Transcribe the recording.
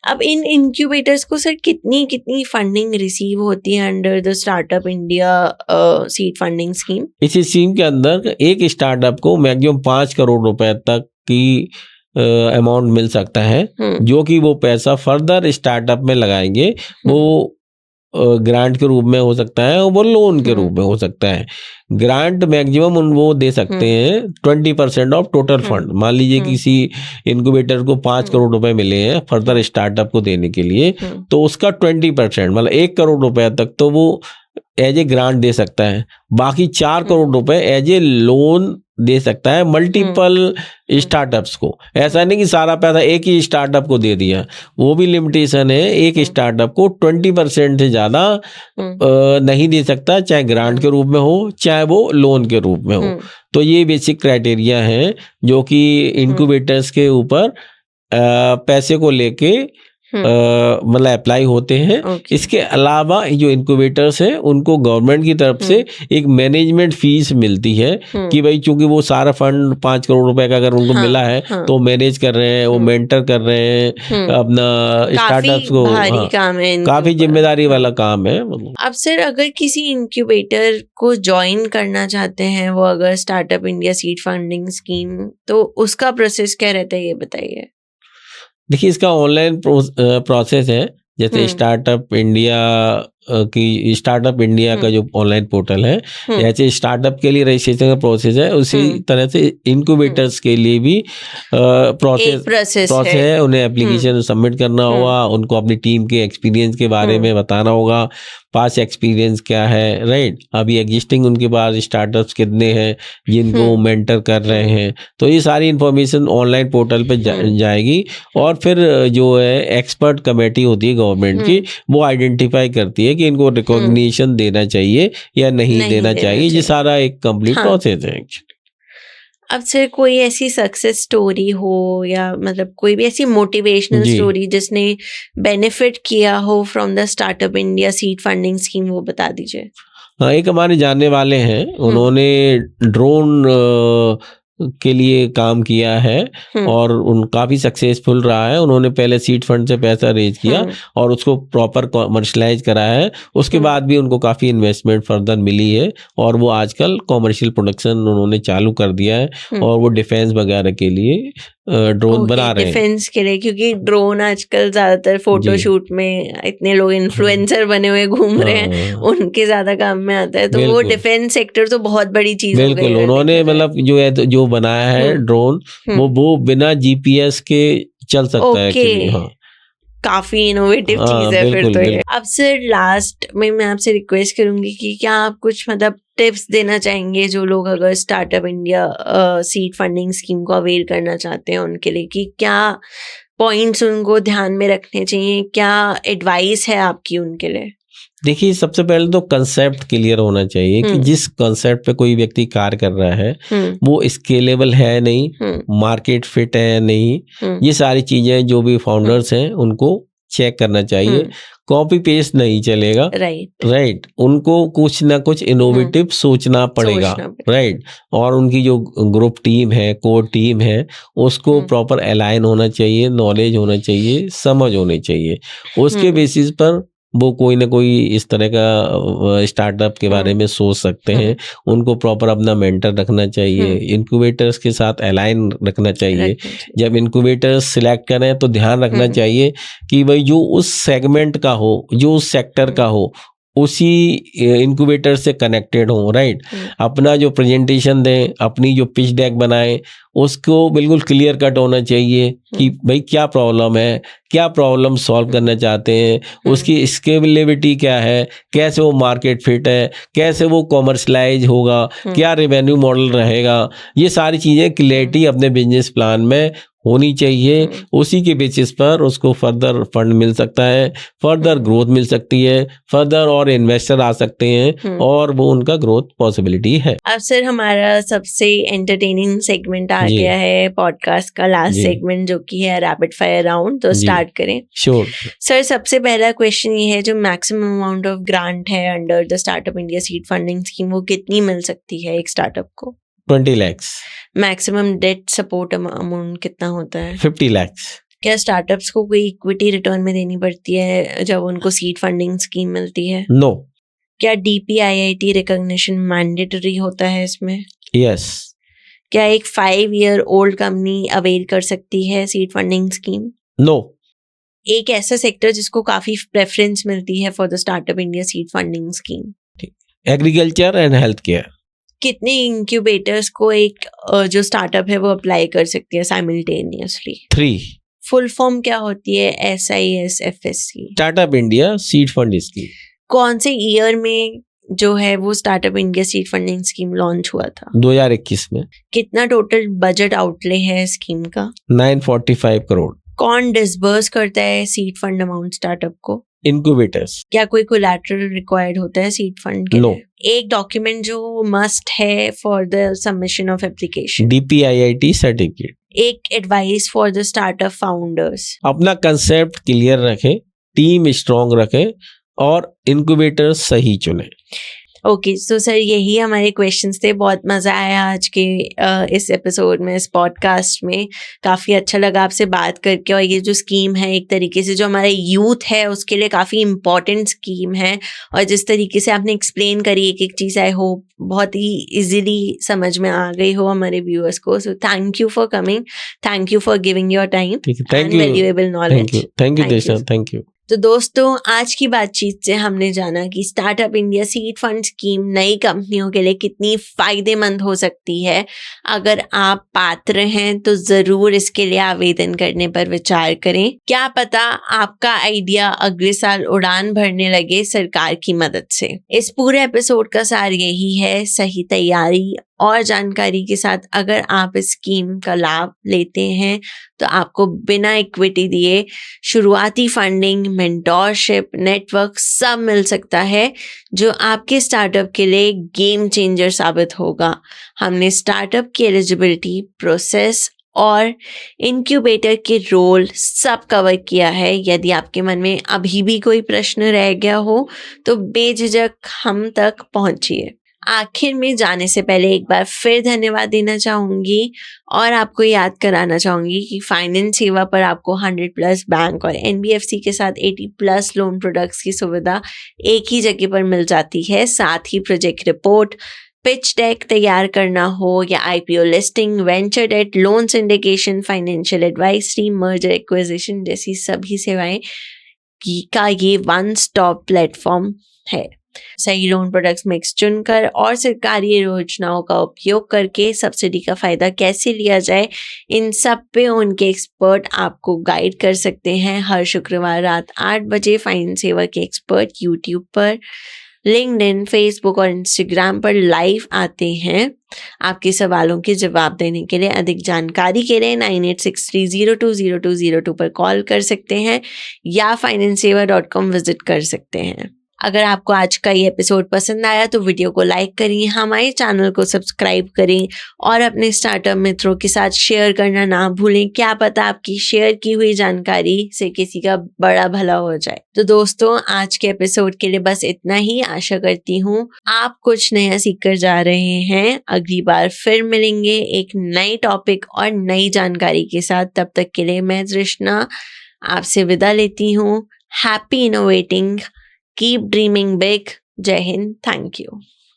अब इन इंक्यूबेटर्स को सर कितनी फंडिंग रिसीव होती है under the startup India seed funding scheme? इस स्कीम के अंदर एक स्टार्टअप को मैक्सिमम 5 करोड़ रुपए तक की अमाउंट मिल सकता है, जो कि वो पैसा फर्दर स्टार्टअप में लगाएंगे। वो ग्रांट के रूप में हो सकता है और वो लोन के रूप में हो सकता है। ग्रांट मैक्सिमम वो दे सकते हैं 20% ऑफ टोटल फंड। मान लीजिए किसी इनक्यूबेटर को 5 करोड़ रुपए मिले हैं फर्दर स्टार्टअप को देने के लिए, तो उसका 20% मतलब 1 करोड़ रुपए तक तो वो एज ए ग्रांट दे सकता है। बाकी 4 करोड़ रुपए एज ए लोन दे सकता है मल्टीपल स्टार्टअप्स को। ऐसा नहीं कि सारा पैसा एक ही स्टार्टअप को दे दिया, वो भी लिमिटेशन है। एक स्टार्टअप को 20% से ज्यादा नहीं दे सकता, चाहे ग्रांट के रूप में हो चाहे वो लोन के रूप में हो। तो ये बेसिक क्राइटेरिया है जो कि इनक्यूबेटर्स के ऊपर पैसे को लेके मतलब अप्लाई होते हैं। इसके अलावा जो इनक्यूबेटर्स हैं उनको गवर्नमेंट की तरफ से एक मैनेजमेंट फीस मिलती है कि भाई चूंकि वो सारा फंड 5 करोड़ रुपए का अगर उनको मिला है तो मैनेज कर रहे हैं, वो मेंटर कर रहे हैं अपना स्टार्टअप्स को। भारी काम है, काफी जिम्मेदारी वाला काम है। अब सर अगर किसी इंक्यूबेटर को ज्वाइन करना चाहते हैं वो, अगर startup India seed funding scheme, तो उसका प्रोसेस क्या रहता है ये बताइए। देखिए इसका ऑनलाइन प्रोसेस है। जैसे स्टार्टअप इंडिया का जो ऑनलाइन पोर्टल है, ऐसे स्टार्टअप के लिए रजिस्ट्रेशन का प्रोसेस है, उसी तरह से इनक्यूबेटर्स के लिए भी प्रोसेस है। उन्हें एप्लीकेशन सबमिट करना होगा, उनको अपनी टीम के एक्सपीरियंस के बारे में बताना होगा, पास एक्सपीरियंस क्या है, राइट, अभी एग्जिस्टिंग उनके पास स्टार्टअप्स कितने हैं जिनको मेंटर कर रहे हैं। तो ये सारी इंफॉर्मेशन ऑनलाइन पोर्टल पे जाएगी और फिर जो है एक्सपर्ट कमेटी होती है गवर्नमेंट की, वो आइडेंटिफाई करती है कि इनको रिकॉग्निशन देना चाहिए या नहीं देना चाहिए। ये सारा एक कंप्लीट प्रोसेस है। अब सर कोई ऐसी सक्सेस स्टोरी हो या मतलब कोई भी ऐसी मोटिवेशनल स्टोरी जिसने बेनिफिट किया हो from the startup India seed funding scheme, वो बता दीजिए। हाँ, एक हमारे जानने वाले हैं, उन्होंने ड्रोन के लिए काम किया है और काफी सक्सेसफुल रहा है। उन्होंने पहले सीड फंड से पैसा रेज किया और उसको प्रॉपर कमर्शलाइज कराया है। उसके बाद भी उनको काफी इन्वेस्टमेंट फर्दर मिली है और वो आजकल कॉमर्शियल प्रोडक्शन उन्होंने चालू कर दिया है और वो डिफेंस वगैरह के लिए ड्रोन बना रहे हैं। डिफेंस के लिए, क्योंकि ड्रोन आजकल ज्यादातर फोटोशूट में इतने लोग इन्फ्लुएंसर बने हुए घूम रहे हैं, उनके ज्यादा काम में आता है। तो वो डिफेंस सेक्टर तो बहुत बड़ी चीज हो गई है। बिल्कुल, उन्होंने मतलब जो बनाया है ड्रोन, वो बिना जीपीएस के चल सकता है एक्चुअली। हाँ, काफी इनोवेटिव चीज है फिर तो ये। अब सर लास्ट में मैं आपसे रिक्वेस्ट करूंगी कि क्या आप कुछ मतलब टिप्स देना चाहेंगे जो लोग अगर startup India seed funding scheme को अवेल करना चाहते हैं उनके लिए, कि क्या पॉइंट्स उनको ध्यान में रखने चाहिए, क्या एडवाइस है आपकी उनके लिए? देखिए सबसे पहले तो कंसेप्ट क्लियर होना चाहिए कि जिस कंसेप्ट पे कोई व्यक्ति कार्य कर रहा है वो स्केलेबल है नहीं, मार्केट फिट है नहीं। ये सारी चीजें जो भी फाउंडर्स हैं उनको चेक करना चाहिए। कॉपी पेस्ट नहीं चलेगा, राइट। उनको कुछ ना कुछ इनोवेटिव सोचना पड़ेगा, राइट। और उनकी जो ग्रुप टीम है, कोर टीम है, उसको प्रॉपर अलाइन होना चाहिए, नॉलेज होना चाहिए, समझ होनी चाहिए। उसके बेसिस पर वो कोई ना कोई इस तरह का स्टार्टअप के बारे में सोच सकते हैं। उनको प्रॉपर अपना मेंटर रखना चाहिए, इनक्यूबेटर्स के साथ अलाइन रखना चाहिए। जब इनक्यूबेटर्स सिलेक्ट करें तो ध्यान रखना चाहिए कि भाई जो उस सेगमेंट का हो, जो उस सेक्टर का हो, उसी इनक्यूबेटर से कनेक्टेड हो, राइट। अपना जो प्रेजेंटेशन दें, अपनी जो पिच डेक बनाएं, उसको बिल्कुल क्लियर कट होना चाहिए कि भाई क्या प्रॉब्लम है, क्या प्रॉब्लम सॉल्व करना चाहते हैं, उसकी स्केलेबिलिटी क्या है, कैसे वो मार्केट फिट है, कैसे वो कॉमर्शलाइज होगा, क्या रेवेन्यू मॉडल रहेगा। ये सारी चीज़ें क्लियरिटी अपने बिजनेस प्लान में होनी चाहिए। उसी के बेसिस पर उसको फर्दर फंड मिल सकता है, फर्दर ग्रोथ मिल सकती है, फर्दर और इन्वेस्टर आ सकते हैं और वो उनका ग्रोथ पॉसिबिलिटी है। अब सर हमारा सबसे एंटरटेनिंग सेगमेंट आ गया है पॉडकास्ट का, लास्ट सेगमेंट, जो कि है रैपिड फायर राउंड। तो स्टार्ट करें। श्योर सर, सबसे पहला क्वेश्चन ये है, जो मैक्सिमम अमाउंट ऑफ ग्रांट है under the startup India seed funding scheme, वो कितनी मिल सकती है एक स्टार्टअप को? 20 lakh. Maximum debt support amount कितना होता है? 50 लाख। क्या स्टार्टअप्स को कोई इक्विटी रिटर्न में देनी पड़ती है जब उनको सीड फंडिंग स्कीम मिलती है? नो। क्या DPIIT रिकॉग्निशन मैंडेटरी होता है इसमें? यस। क्या एक 5 ईयर ओल्ड कंपनी अवेल कर सकती है सीड फंडिंग स्कीम? नो। एक ऐसा सेक्टर जिसको काफी प्रेफरेंस मिलती है for the startup India seed funding scheme? Agriculture and health care. कितने इंक्यूबेटर्स को एक जो स्टार्टअप है वो अप्लाई कर सकती है साइमल्टेनियसली? 3। फुल फॉर्म क्या होती है SISFSC? Startup India seed fund scheme. कौन से ईयर में जो है वो startup India seed funding scheme launch हुआ था? 2021 में। कितना टोटल बजट आउटले है स्कीम का? 945 करोड़। कौन डिसबर्स करता है सीड फंड अमाउंट स्टार्टअप को? इनक्यूबेटर्स। क्या कोई कोलैटरल रिक्वायर्ड होता है सीड फंड के No. लिए? एक डॉक्यूमेंट जो मस्ट है for the submission of application? DPIIT certificate. एक advice for the startup founders? अपना कंसेप्ट क्लियर रखें, टीम स्ट्रॉन्ग रखें और इनक्यूबेटर सही चुने। ओके, सो सर यही हमारे क्वेश्चंस थे। बहुत मज़ा आया आज के इस एपिसोड में, इस पॉडकास्ट में। काफ़ी अच्छा लगा आपसे बात करके। और ये जो स्कीम है एक तरीके से जो हमारा यूथ है उसके लिए काफ़ी इम्पॉर्टेंट स्कीम है। और जिस तरीके से आपने एक्सप्लेन करी एक एक चीज़, आई होप बहुत ही इजीली समझ में आ गई हो हमारे व्यूअर्स को। So thank you for coming, thank you for giving your time and valuable knowledge. Thank you Disha, thank you. तो दोस्तों आज की बातचीत से हमने जाना कि startup India seed fund scheme नई कंपनियों के लिए कितनी फायदेमंद हो सकती है। अगर आप पात्र हैं तो जरूर इसके लिए आवेदन करने पर विचार करें। क्या पता आपका आइडिया अगले साल उड़ान भरने लगे सरकार की मदद से। इस पूरे एपिसोड का सार यही है, सही तैयारी और जानकारी के साथ अगर आप इस स्कीम का लाभ लेते हैं तो आपको बिना इक्विटी दिए शुरुआती फंडिंग, मेंटोरशिप, नेटवर्क सब मिल सकता है जो आपके स्टार्टअप के लिए गेम चेंजर साबित होगा। हमने स्टार्टअप की एलिजिबिलिटी प्रोसेस और इनक्यूबेटर के रोल सब कवर किया है। यदि आपके मन में अभी भी कोई प्रश्न रह गया हो तो बेझिझक हम तक पहुंचिए। आखिर में जाने से पहले एक बार फिर धन्यवाद देना चाहूंगी और आपको याद कराना चाहूंगी कि फाइनेंस सेवा पर आपको 100+ बैंक और NBFC के साथ 80+ लोन प्रोडक्ट्स की सुविधा एक ही जगह पर मिल जाती है। साथ ही प्रोजेक्ट रिपोर्ट, पिच डेक तैयार करना हो या IPO listing, venture debt, loan syndication, financial advisory, merger acquisition जैसी सभी सेवाएं का ये वन स्टॉप प्लेटफॉर्म है। सही लोन प्रोडक्ट्स मिक्स चुनकर और सरकारी योजनाओं का उपयोग करके सब्सिडी का फायदा कैसे लिया जाए, इन सब पे उनके एक्सपर्ट आपको गाइड कर सकते हैं। हर शुक्रवार रात 8 बजे फाइनेंस सेवा के एक्सपर्ट YouTube पर, लिंक्डइन, फेसबुक और इंस्टाग्राम पर लाइव आते हैं। आपके सवालों के जवाब देने के लिए अधिक जानकारी के लिए 9863020202 पर कॉल कर सकते हैं या financeseva.com विजिट कर सकते हैं। अगर आपको आज का ये एपिसोड पसंद आया तो वीडियो को लाइक करें, हमारे चैनल को सब्सक्राइब करें और अपने स्टार्टअप मित्रों के साथ शेयर करना ना भूलें। क्या पता आपकी शेयर की हुई जानकारी से किसी का बड़ा भला हो जाए। तो दोस्तों आज के एपिसोड के लिए बस इतना ही। आशा करती हूँ आप कुछ नया सीख कर जा रहे हैं। अगली बार फिर मिलेंगे एक नए टॉपिक और नई जानकारी के साथ। तब तक के लिए मैं तृष्णा आपसे विदा लेती हूँ। Happy innovating, keep dreaming big. जय हिंद, थैंक यू।